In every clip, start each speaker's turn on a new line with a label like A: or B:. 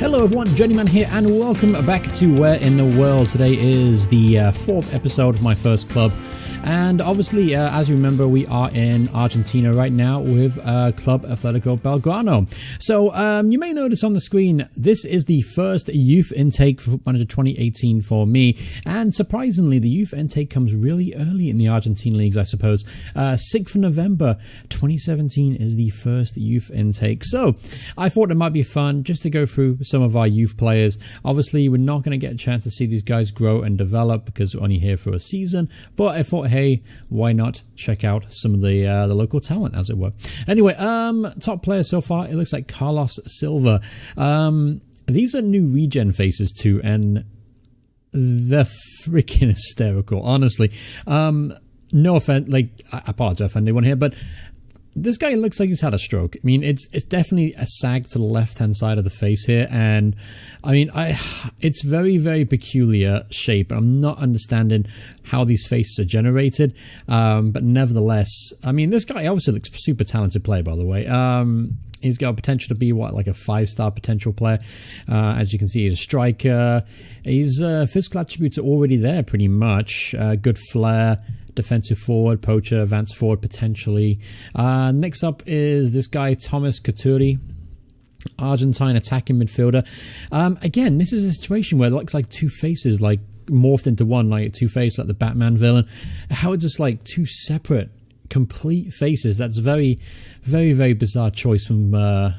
A: Hello everyone, Journeyman here, and welcome back to Where in the World. Today is the fourth episode of my first club, and obviously, as you remember, we are in Argentina right now with Club Atletico Belgrano. So you may notice on the screen, this is the first youth intake for Football Manager 2018 for me, and surprisingly, the youth intake comes really early in the Argentine leagues, I suppose. 6th of November 2017 is the first youth intake, so I thought it might be fun just to go through some of our youth players. Obviously, we're not going to get a chance to see these guys grow and develop because we're only here for a season, but I thought, hey, why not check out some of the local talent, as it were. Anyway, top player so far, it looks like Carlos Silva. These are new regen faces too, and they're freaking hysterical, honestly. No offense, I apologize if anyone here, but this guy looks like he's had a stroke. I mean, it's definitely a sag to the left-hand side of the face here, and I mean, it's very, very peculiar shape. I'm not understanding how these faces are generated, but nevertheless, I mean, this guy obviously looks a super talented player, by the way. He's got potential to be, like a 5-star potential player. As you can see, he's a striker. His physical attributes are already there, pretty much. Good flair, defensive forward, poacher, advanced forward, potentially. Next up is this guy, Thomas Couturi, Argentine attacking midfielder. Again, this is a situation where it looks like two faces, like morphed into one, like Two-Face, like the Batman villain. How it's just like two separate, complete faces. That's very, very, very bizarre choice from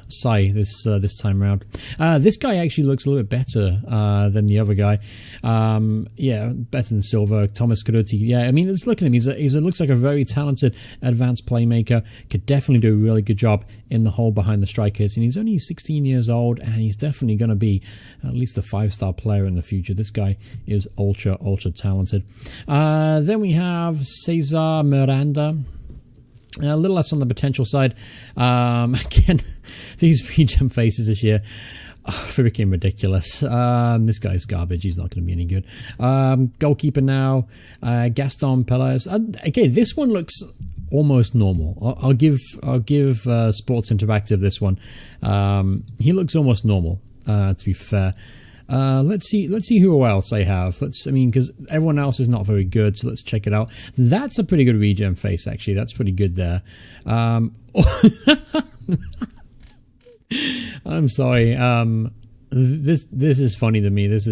A: Sai this time around. This guy actually looks a little bit better than the other guy. Yeah, better than Silva. Thomas Couturi. Yeah, I mean, let's look at him. He looks like a very talented advanced playmaker. Could definitely do a really good job in the hole behind the strikers. And he's only 16 years old, and he's definitely going to be at least a 5-star player in the future. This guy is ultra, ultra talented. Then we have Cesar Miranda. A little less on the potential side. Again, these regen faces this year are freaking ridiculous. This guy's garbage. He's not going to be any good. Goalkeeper now, Gaston Perez. Again, this one looks almost normal. I'll give Sports Interactive this one. He looks almost normal, to be fair. Let's see who else I have. Because everyone else is not very good, so let's check it out. That's a pretty good regen face, actually. That's pretty good there. I'm sorry. This is funny to me. It's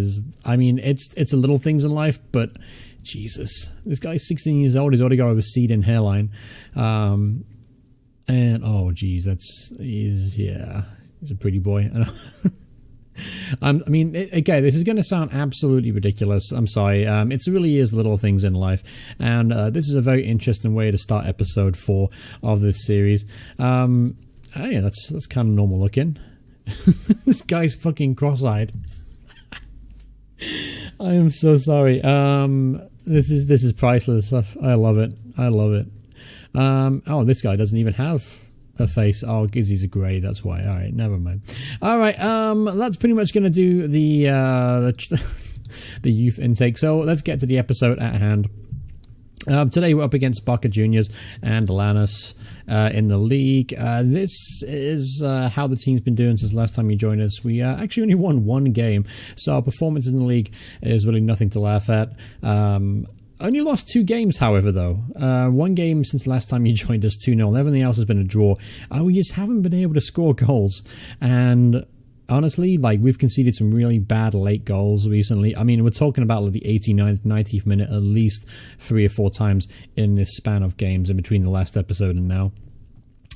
A: a little things in life, but Jesus, this guy's 16 years old. He's already got a receding hairline. And oh, geez, he's a pretty boy. Again, this is going to sound absolutely ridiculous. I'm sorry. It really is little things in life, and this is a very interesting way to start episode 4 of this series. Yeah, that's kind of normal looking. This guy's fucking cross-eyed. I am so sorry. This is priceless. I love it. Oh, this guy doesn't even have a face. Oh, because he's a grey, that's why. All right, never mind. All right, that's pretty much going to do the youth intake. So let's get to the episode at hand. Today we're up against Boca Juniors and Lanus in the league. This is how the team's been doing since last time you joined us. We actually only won one game, so our performance in the league is really nothing to laugh at. Only lost 2 games, however, though. One game since last time you joined us, 2-0. Everything else has been a draw. We just haven't been able to score goals. And honestly, we've conceded some really bad late goals recently. I mean, we're talking about the 89th, 90th minute at least 3 or 4 times in this span of games in between the last episode and now.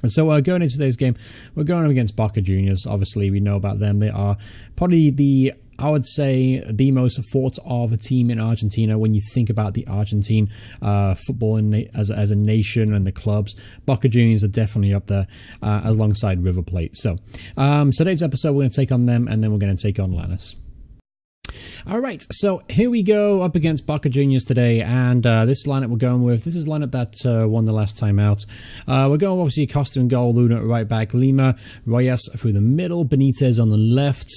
A: And so going into today's game, we're going up against Boca Juniors. Obviously, we know about them. They are probably I would say the most thought of a team in Argentina when you think about the Argentine football as a nation and the clubs. Boca Juniors are definitely up there alongside River Plate. So today's episode, we're going to take on them, and then we're going to take on Lanus. All right, so here we go up against Boca Juniors today, and this lineup we're going with, this is the lineup that won the last time out. We're going obviously Costa and goal, Luna at right back, Lima, Reyes through the middle, Benitez on the left,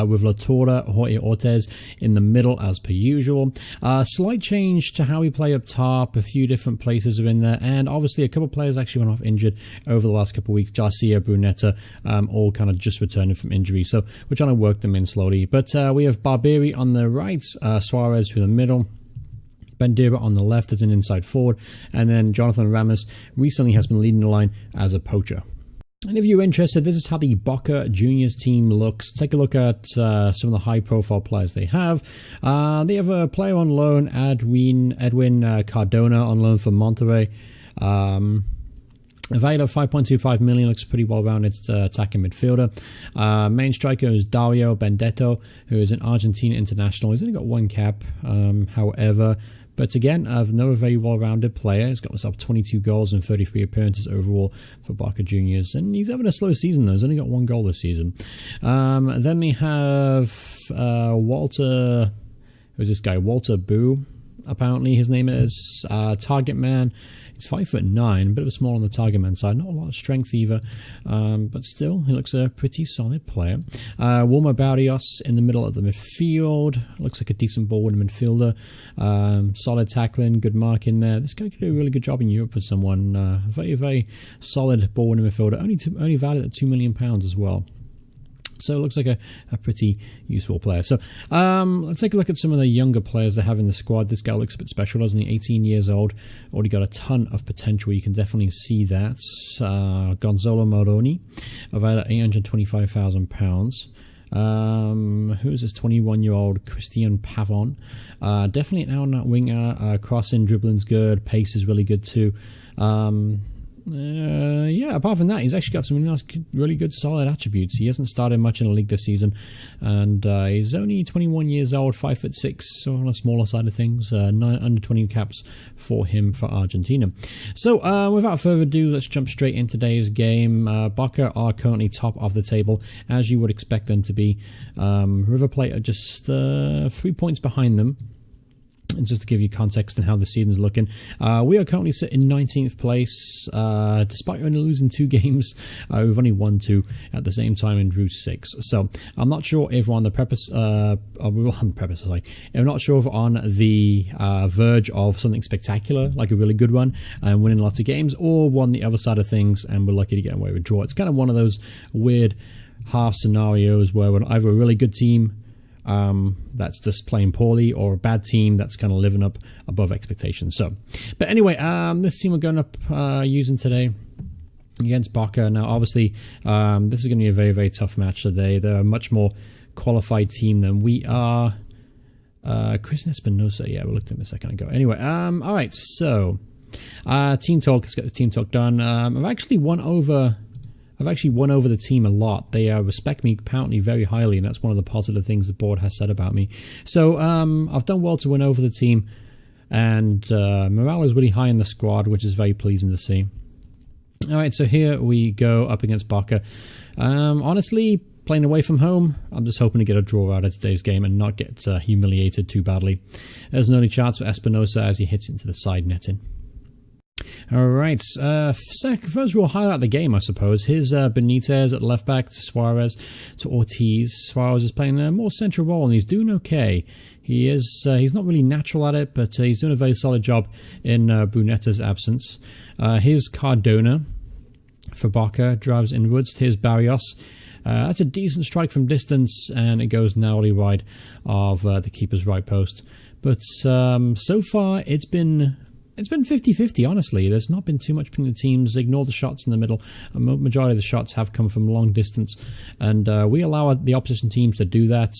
A: with La Torre, Jorge Ortiz in the middle as per usual. Slight change to how we play up top, a few different places are in there, and obviously a couple of players actually went off injured over the last couple of weeks. Garcia, Brunetta, all kind of just returning from injury, so we're trying to work them in slowly. But we have Barbieri on the right, Suarez through the middle, Bandera on the left as an inside forward, and then Jonathan Ramos recently has been leading the line as a poacher. And if you're interested, this is how the Boca Juniors team looks. Take a look at some of the high-profile players they have. They have a player on loan, Edwin Cardona on loan from Monterrey. Valued at 5.25 million, looks pretty well-rounded attacking midfielder. Main striker is Dario Benedetto, who is an Argentine international. He's only got one cap, however. But again, another very well-rounded player. He's got himself 22 goals and 33 appearances overall for Boca Juniors. And he's having a slow season, though. He's only got one goal this season. Then we have Walter... Who's this guy? Walter Boo, apparently his name is. Target man. He's 5'9", a bit of a small on the target man side. Not a lot of strength either, but still, he looks a pretty solid player. Wilmer Barrios in the middle of the midfield. Looks like a decent ball-winning midfielder. Solid tackling, good mark in there. This guy could do a really good job in Europe for someone. Very, very solid ball-winning midfielder. Only valued at £2 million as well. So it looks like a pretty useful player. So let's take a look at some of the younger players they have in the squad. This guy looks a bit special, doesn't he? 18 years old. Already got a ton of potential. You can definitely see that. Gonzalo Moroni, valued at £825,000. Who is this 21-year-old Christian Pavon? Definitely an out-and-out winger. Crossing, dribbling's good. Pace is really good too. Yeah, apart from that, he's actually got some really good solid attributes. He hasn't started much in the league this season, and he's only 21 years old, 5'6", so on the smaller side of things. Under 20 caps for him for Argentina. So without further ado, let's jump straight into today's game. Boca are currently top of the table, as you would expect them to be. River Plate are just 3 points behind them. And just to give you context on how the season's looking, we are currently sitting in 19th place, despite only losing 2 games. We've only won 2 at the same time and drew 6. So I'm not sure if we're on the I'm not sure if we're on the verge of something spectacular, like a really good run and winning lots of games, or we're on the other side of things and we're lucky to get away with a draw. It's kind of one of those weird half scenarios where we're either a really good team that's just playing poorly, or a bad team that's kind of living up above expectations. So, but anyway, this team we're going up using today against Boca. Now, obviously, this is going to be a very, very tough match today. They're a much more qualified team than we are. Chris Espinosa, yeah, we looked at him a second ago. Anyway, all right, so team talk. Let's get the team talk done. I've actually won over the team a lot. They respect me apparently very highly, and that's one of the positive things the board has said about me. So I've done well to win over the team, and morale is really high in the squad, which is very pleasing to see. All right, so here we go up against Boca. Honestly, playing away from home, I'm just hoping to get a draw out of today's game and not get humiliated too badly. There's an only chance for Espinosa as he hits into the side netting. Alright, first we'll highlight the game, I suppose. Here's Benitez at left back to Suarez to Ortiz. Suarez is playing a more central role and he's doing okay. He's not really natural at it, but he's doing a very solid job in Brunetta's absence. Here's Cardona for Boca, drives inwards. Here's Barrios. That's a decent strike from distance, and it goes narrowly wide of the keeper's right post. But so far, it's been 50-50, honestly. There's not been too much between the teams. Ignore the shots in the middle. A majority of the shots have come from long distance, and we allow the opposition teams to do that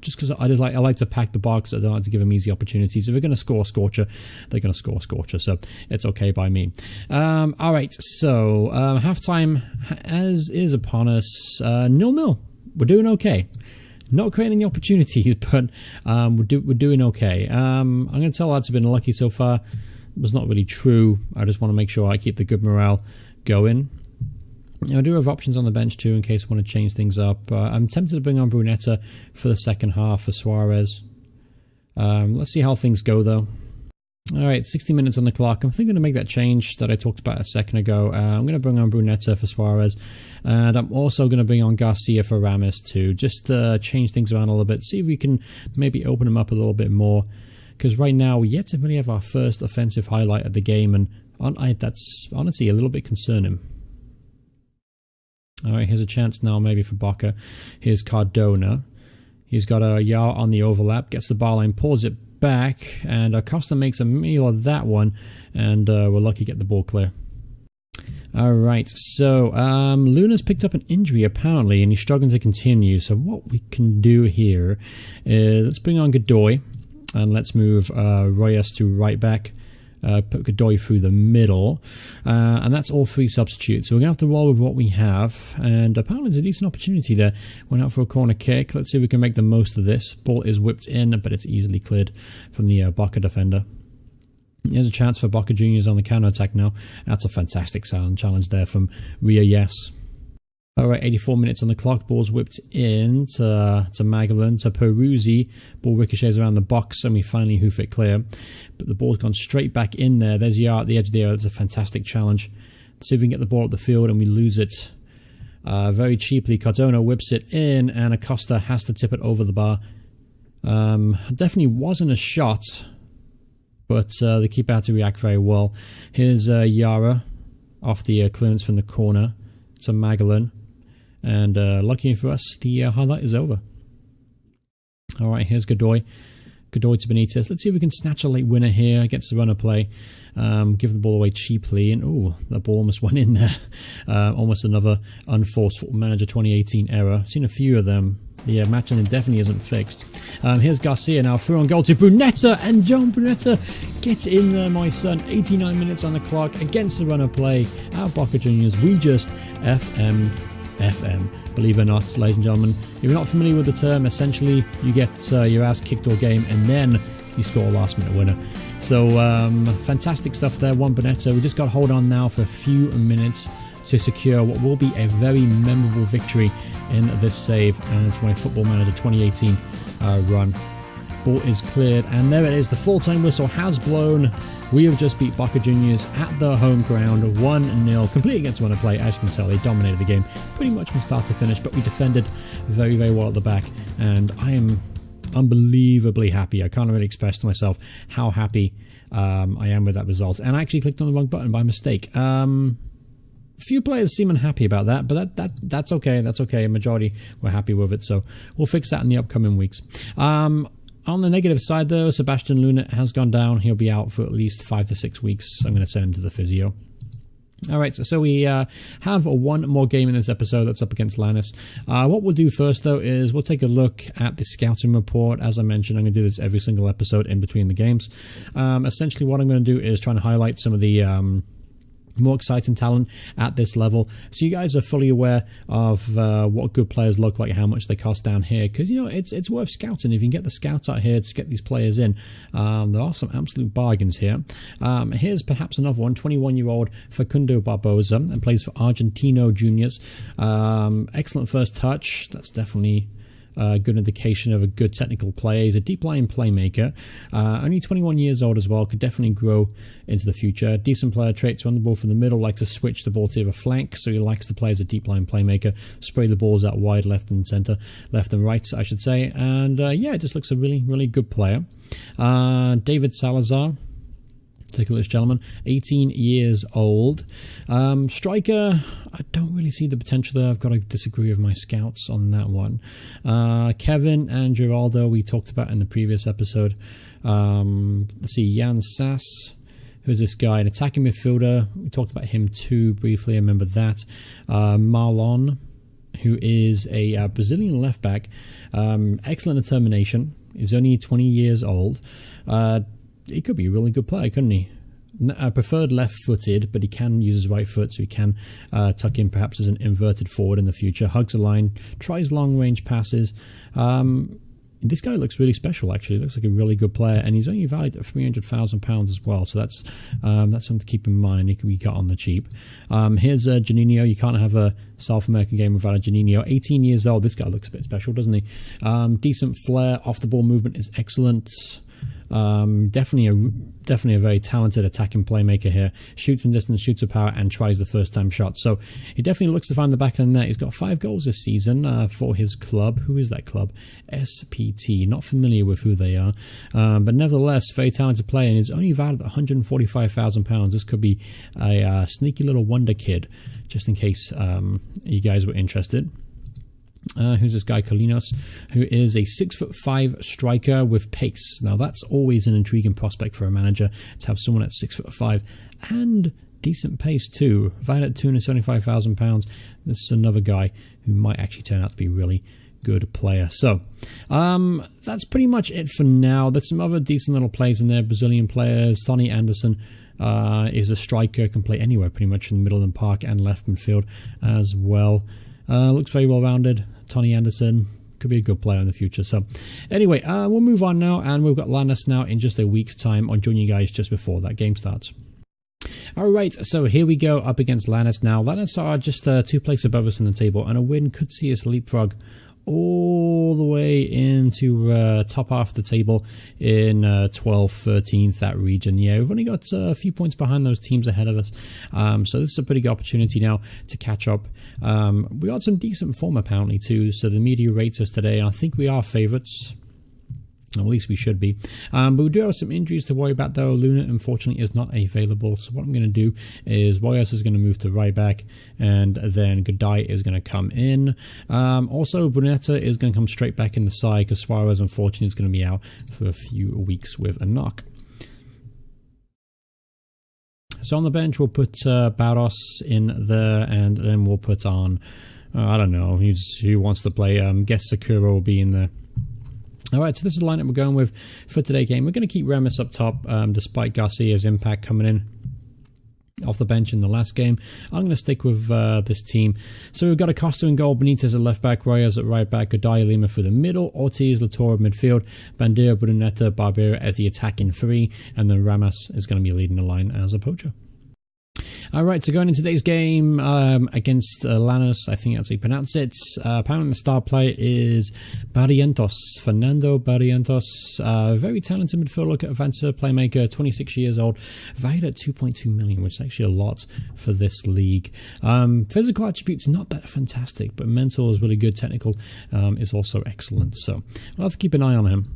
A: just because I like to pack the box. I don't like to give them easy opportunities. If they're going to score a scorcher, they're going to score a scorcher, so it's okay by me. All right, so halftime as is upon us. 0-0. We're doing okay. Not creating the opportunities, but we're doing okay. I'm going to tell lads have been lucky so far. It was not really true. I just want to make sure I keep the good morale going. I do have options on the bench too in case I want to change things up. I'm tempted to bring on Brunetta for the second half for Suarez. Let's see how things go though. Alright, 60 minutes on the clock. I'm thinking to make that change that I talked about a second ago. I'm going to bring on Brunetta for Suarez. And I'm also going to bring on Garcia for Ramos too. Just to change things around a little bit. See if we can maybe open them up a little bit more. Because right now, we yet to really have our first offensive highlight of the game. And that's honestly a little bit concerning. Alright, here's a chance now maybe for Boca. Here's Cardona. He's got a Yar on the overlap. Gets the bar line, pulls it back, and Acosta makes a meal of that one, and we're lucky to get the ball clear. Alright, so Luna's picked up an injury apparently, and he's struggling to continue. So what we can do here is let's bring on Godoy, and let's move Royas to right back. Put Godoy through the middle, and that's all three substitutes. So we're going to have to roll with what we have, and apparently there's a decent opportunity there. Went out for a corner kick. Let's see if we can make the most of this. Ball is whipped in, but it's easily cleared from the Boca defender. There's a chance for Boca Juniors on the counter-attack now. That's a fantastic challenge there from Ria Yes. Alright, 84 minutes on the clock. Ball's whipped in to Magellan, to Peruzzi. Ball ricochets around the box, and we finally hoof it clear. But the ball's gone straight back in there. There's Yar at the edge of the area. That's a fantastic challenge. Let's see if we can get the ball up the field, and we lose it very cheaply. Cardona whips it in, and Acosta has to tip it over the bar. Definitely wasn't a shot, but the keeper had to react very well. Here's Yara off the clearance from the corner to Magellan. And lucky for us, the highlight is over. Alright, here's Godoy. Godoy to Benitez. Let's see if we can snatch a late winner here against the runner play. Give the ball away cheaply. And, oh, that ball almost went in there. Almost another unforced Football Manager 2018 error. I've seen a few of them. The matching definitely isn't fixed. Here's Garcia now. Through on goal to Brunetta. And John Brunetta, get in there, my son. 89 minutes on the clock against the runner play. At Boca Juniors, we just FM. Believe it or not, ladies and gentlemen, if you're not familiar with the term, essentially you get your ass kicked all game and then you score a last minute winner. So fantastic stuff there, Juan Bonetta. We just got to hold on now for a few minutes to secure what will be a very memorable victory in this save and for my Football Manager 2018 run. Ball is cleared, and there it is. The full-time whistle has blown. We have just beat Boca Juniors at the home ground 1-0, completely against runner play. As you can tell, they dominated the game pretty much from start to finish, but we defended very, very well at the back, and I am unbelievably happy. I can't really express to myself how happy I am with that result. And I actually clicked on the wrong button by mistake. Few players seem unhappy about that, but that's okay. That's okay. A majority were happy with it, so we'll fix that in the upcoming weeks. On the negative side, though, Sebastian Luna has gone down. He'll be out for at least 5 to 6 weeks. I'm going to send him to the physio. Alright, so we have one more game in this episode that's up against Lanus. What we'll do first, though, is we'll take a look at the scouting report. As I mentioned, I'm going to do this every single episode in between the games. Essentially, what I'm going to do is try and highlight some of the more exciting talent at this level, so you guys are fully aware of what good players look like, how much they cost down here, because you know it's worth scouting. If you can get the scouts out here to get these players in, there are some absolute bargains here. Here's perhaps another one. 21-year-old Facundo Barbosa, and plays for Argentino Juniors. Excellent first touch. That's definitely a good indication of a good technical player. He's a deep line playmaker. Only 21 years old as well. Could definitely grow into the future. Decent player traits. Run the ball from the middle. Likes to switch the ball to the flank. So he likes to play as a deep line playmaker. Spray the balls out wide, left and center. Left and right, I should say. And yeah, it just looks a really, really good player. David Salazar. Take a look, gentlemen. 18 years old. Striker, I don't really see the potential there. I've got to disagree with my scouts on that one. Kevin and Geraldo, we talked about in the previous episode. Let's see, Jan Sass. Who's this guy? An attacking midfielder. We talked about him too briefly. I remember that. Marlon, who is a Brazilian left back. Excellent determination. He's only 20 years old. He could be a really good player, couldn't he? Preferred left-footed, but he can use his right foot, so he can tuck in perhaps as an inverted forward in the future. Hugs the line, tries long-range passes. This guy looks really special, actually. He looks like a really good player, and he's only valued at £300,000 as well. So that's something to keep in mind. We got on the cheap. Here's Juninho. You can't have a South American game without a Juninho. 18 years old. This guy looks a bit special, doesn't he? Decent flair. Off the ball movement is excellent. Definitely a very talented attacking playmaker here. Shoots from distance, shoots a power, and tries the first time shot. So he definitely looks to find the back of the net. He's got 5 goals this season for his club. Who is that club? SPT. Not familiar with who they are, but nevertheless, very talented player, and is only valued at £145,000. This could be a sneaky little wonder kid, just in case you guys were interested. Who's this guy, Colinos, who is a 6'5" striker with pace. Now that's always an intriguing prospect for a manager, to have someone at 6'5" and decent pace too. Valued at £275,000. This is another guy who might actually turn out to be a really good player. So that's pretty much it for now. There's some other decent little players in there. Brazilian players. Sonny Anderson is a striker, can play anywhere pretty much in the middle of the park and left midfield as well. Looks very well rounded. Tony Anderson could be a good player in the future. So anyway, we'll move on now, and we've got Lanus now in just a week's time. I'll join you guys just before that game starts. Alright, so here we go up against Lanus now. Lanus are just 2 places above us in the table, and a win could see us leapfrog all the way into top half of the table in 12th, 13th, that region. Yeah, we've only got a few points behind those teams ahead of us. So this is a pretty good opportunity now to catch up. We got some decent form apparently too, so the media rates us today. I think we are favourites. At least we should be. But we do have some injuries to worry about though. Luna unfortunately is not available. So what I'm going to do is Boyas is going to move to right back, and then Godai is going to come in. Also Brunetta is going to come straight back in the side, because Suarez unfortunately is going to be out for a few weeks with a knock. So on the bench we'll put Barros in there, and then we'll put on, I don't know, who wants to play. Guess Sakura will be in there. Alright, so this is the lineup we're going with for today's game. We're going to keep Remus up top, despite Garcia's impact coming in off the bench in the last game. I'm going to stick with this team. So we've got Acosta in goal, Benitez at left back, Royas at right back, Godai, Lima for the middle, Ortiz, Latour midfield, Bandera, Brunetta, Barbera as the attacking 3, and then Ramos is going to be leading the line as a poacher. Alright, so going into today's game against Lanus, I think that's how you pronounce it. Apparently the star player is Barrientos, Fernando Barrientos. Very talented midfielder, advancer, playmaker, 26 years old, valued at 2.2 million, which is actually a lot for this league. Physical attributes not that fantastic, but mental is really good, technical is also excellent. So I'll have to keep an eye on him.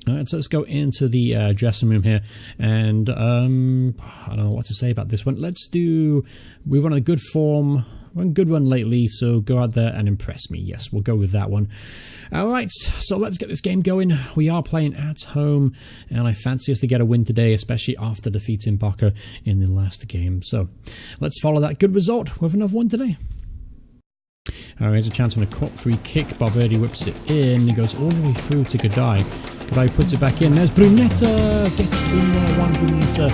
A: Alright, so let's go into the dressing room here, and I don't know what to say about this one. We want a good form, one good one lately, so go out there and impress me. Yes, we'll go with that one. Alright, so let's get this game going. We are playing at home, and I fancy us to get a win today, especially after defeating Boca in the last game. So let's follow that good result with another one today. Alright, here's a chance on a caught free kick. Barberdi whips it in. He goes all the way through to Godai. Godai puts it back in. There's Brunetta. Gets in there. One Brunetta.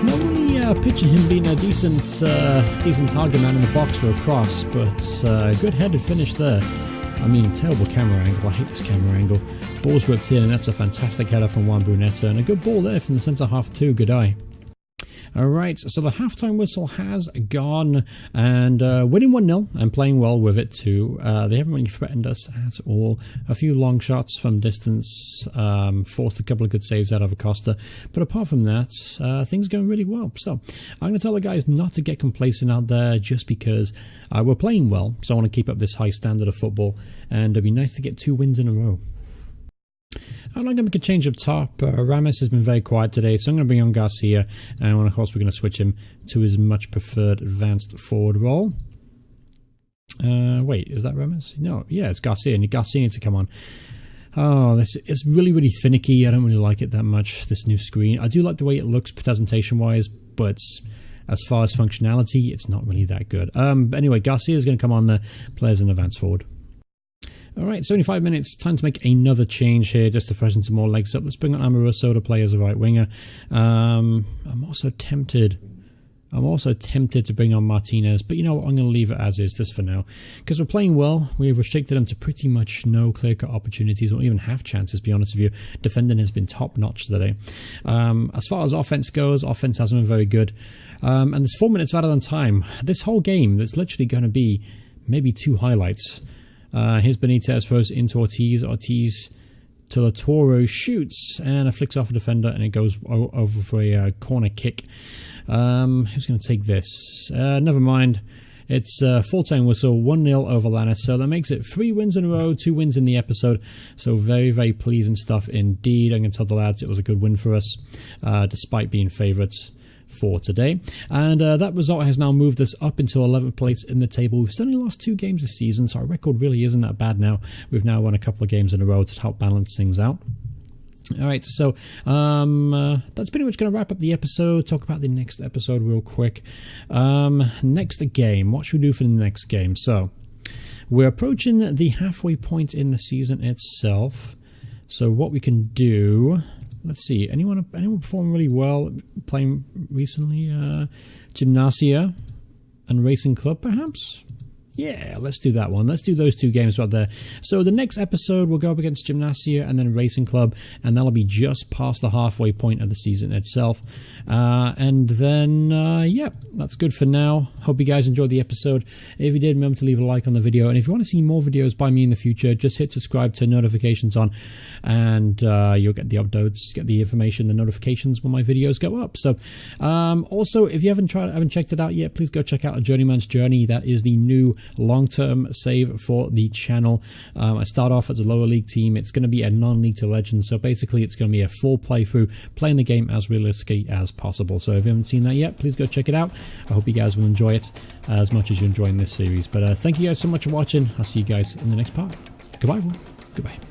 A: Not really picturing him being a decent target man in the box for a cross, but good headed finish there. I mean, terrible camera angle. I hate this camera angle. Ball's whipped in, and that's a fantastic header from Juan Brunetta. And a good ball there from the centre half too, Godai. Alright, so the halftime whistle has gone, and winning 1-0 and playing well with it too. They haven't really threatened us at all. A few long shots from distance, forced a couple of good saves out of Acosta, but apart from that, things are going really well. So I'm going to tell the guys not to get complacent out there, just because we're playing well, so I want to keep up this high standard of football, and it'd be nice to get 2 wins in a row. I'm going to make a change up top. Ramos has been very quiet today, so I'm going to bring on Garcia, and of course we're going to switch him to his much preferred advanced forward role. Wait, is that Ramos? No, yeah, it's Garcia, and Garcia needs to come on. Oh, it's really, really finicky. I don't really like it that much, this new screen. I do like the way it looks presentation-wise, but as far as functionality, it's not really that good. Anyway, Garcia is going to come on the players in advanced forward. Alright, 75 minutes, time to make another change here, just to freshen some more legs up. Let's bring on Amoroso to play as a right winger. I'm also tempted I'm also tempted to bring on Martinez, but you know what, I'm going to leave it as is just for now. Because we're playing well, we've restricted them to pretty much no clear-cut opportunities, or even half chances, to be honest with you. Defending has been top-notch today. As far as offense goes, offense hasn't been very good. And there's 4 minutes rather than time. This whole game, there's literally going to be maybe 2 highlights. Here's Benitez throws into Ortiz. Ortiz to Latoro, shoots, and flicks off a defender, and it goes over for a corner kick. Who's going to take this? Never mind. It's full-time whistle, 1-0 over Lanus, so that makes it 3 wins in a row, 2 wins in the episode. So very, very pleasing stuff indeed. I'm going to tell the lads it was a good win for us, despite being favourites for today. And that result has now moved us up into 11th place in the table. We've only lost 2 games this season, so our record really isn't that bad now. We've now won a couple of games in a row to help balance things out. Alright, so that's pretty much going to wrap up the episode. Talk about the next episode real quick. Next game. What should we do for the next game? So, we're approaching the halfway point in the season itself. So what we can do... Let's see. Anyone perform really well playing recently? Gymnasia and Racing Club, perhaps? Yeah, let's do that one. Let's do those 2 games right there. So the next episode, we'll go up against Gymnasia and then Racing Club, and that'll be just past the halfway point of the season itself. And then, yep, that's good for now. Hope you guys enjoyed the episode. If you did, remember to leave a like on the video. And if you want to see more videos by me in the future, just hit subscribe, turn notifications on, and you'll get the uploads, get the information, the notifications when my videos go up. So, also, if you haven't checked it out yet, please go check out A Journeyman's Journey. That is the new long-term save for the channel. I start off as a lower league team. It's going to be a non-league to legend, so basically it's going to be a full playthrough, playing the game as realistically as possible. So if you haven't seen that yet, please go check it out. I hope you guys will enjoy it as much as you're enjoying this series. But thank you guys so much for watching. I'll see you guys in the next part. Goodbye, everyone. Goodbye.